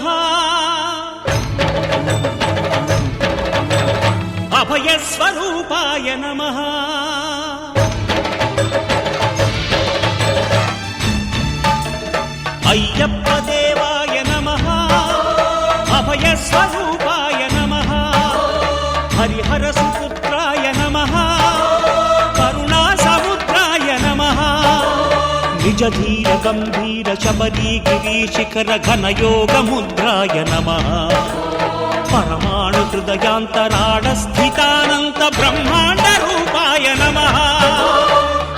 నమః అభయస్వరూపాయ నమః అయ్యప్ప దేవాయ నమః అభయస్వరూపాయ నమః హరిహర సుపుత్రాయ నమః కరుణాసముద్రాయ నమః నిజధీర గంభీర శబరీగిరి శిఖర ఘనయోగ ముద్రాయ నమః పరమాణు హృదయాంతరాళ స్థితానంత బ్రహ్మాండ రూపాయ నమః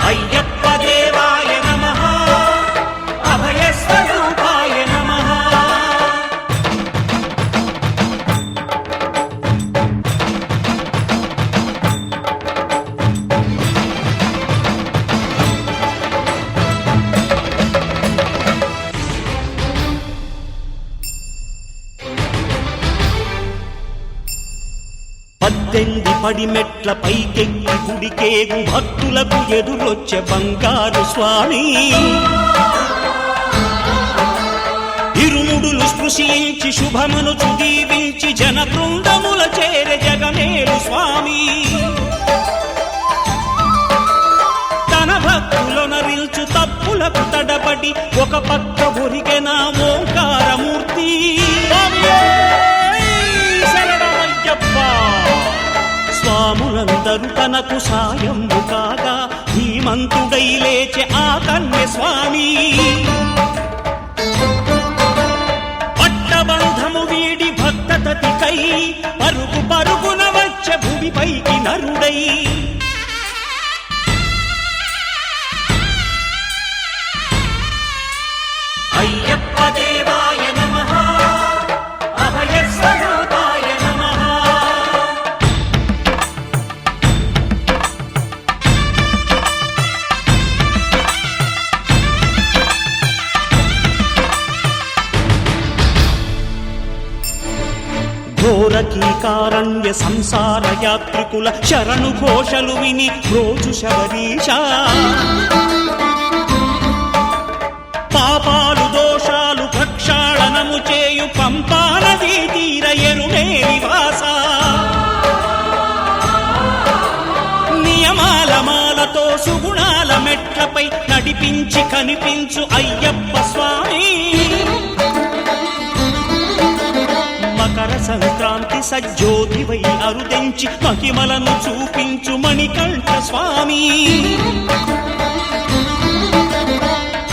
అయ్యప్ప దేవాయ నమః అభయస్వరూపాయ నమః పద్దెంది పడిమెట్ల పైకెక్కి గుడికేగు భక్తులకు ఎదురొచ్చే బంగారు స్వామి ఇరుముడులు స్పృశించి శుభమును చుదీవించి జన బృందముల చేరే జగమేలు స్వామి తన భక్తులొనరిల్చు తప్పులకు తడబడి ఒక పక్క ఒరిగెన ఓంకారమూర్తి స్వాములందరూ తనకు సాయము కాగా ధీమంతుడై లేచే ఆ కన్య స్వామి పట్టబంధము వీడి భక్తతతికై పరుగు పరుగున వచ్చే భూమిపైకి నరుడై అయ్యప్ప దేవాయ నమః అభయస్వరూపాయ నమః ఘోరకీకారణ్య సంసార యాత్రికుల శరణు ఘోషలు విని రోజు శబరీశ పాపాలు దోషాలు ప్రక్షాళనము చేయు పంపానదీ తీర ఎరుమే నివాస నియమాల మాలతో సుగుణాల మెట్లపై నడిపించి కనిపించు అయ్యప్ప స్వామి మకర సంక్రాంతి సజ్జోతివై అరుదెంచి మహిమలను చూపించు మణికంఠ స్వామి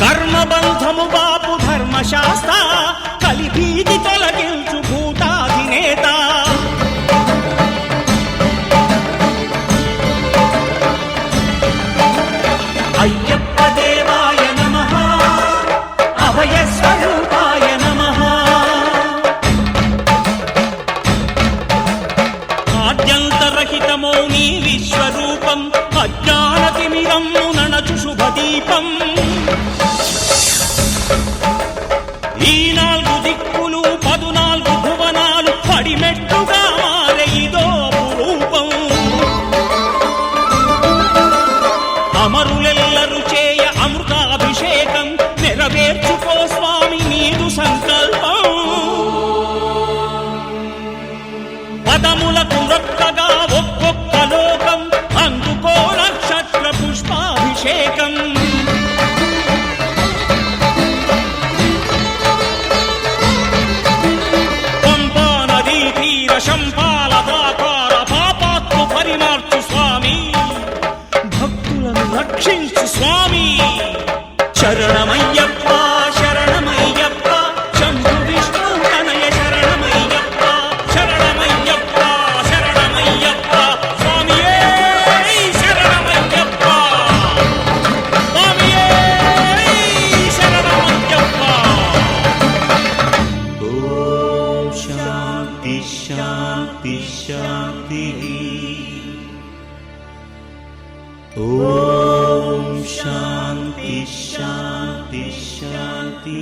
కర్మబంధము బాపు ధర్మశాస్త్ర కలిభీతి తొలగించు భూతాధినేత అయ్యప్ప దేవాయ నమః అభయస్వరూపాయ నమః ఆద్యంతరహితమో నీ విశ్వరూపం అజ్ఞానతిమిరము నణచు శుభదీపం ఈ 4 దిక్కులు 14 భువనాలు పడిమెట్టుగా మారే ఇదో రూపం అమరులెల్లరు చేయ అమృతాభిషేకం నెరవేర్చుకో స్వామి నీదు సంకల్పం పదములకు రొక్కగా ఒక్కొక్క లోకం అందుకో నక్షత్ర పుష్పాభిషేకం శంపాలదాకార పాపాత్మ పరిమార్చు స్వామి భక్తులను రక్షించు స్వామి శరణమయ్యప్ప శరణమయ్యప్ప శంభు విష్ణు తనయ శరణమయ్యప్ప శరణమయ్యప్ప శరణమయ్యప్ప స్వామియే శరణమయ్యప్ప స్వామియే శరణమయ్యప్ప ఓం శాంతి శాంతి శాంతి ఓం శాంతి శాంతి శాంతి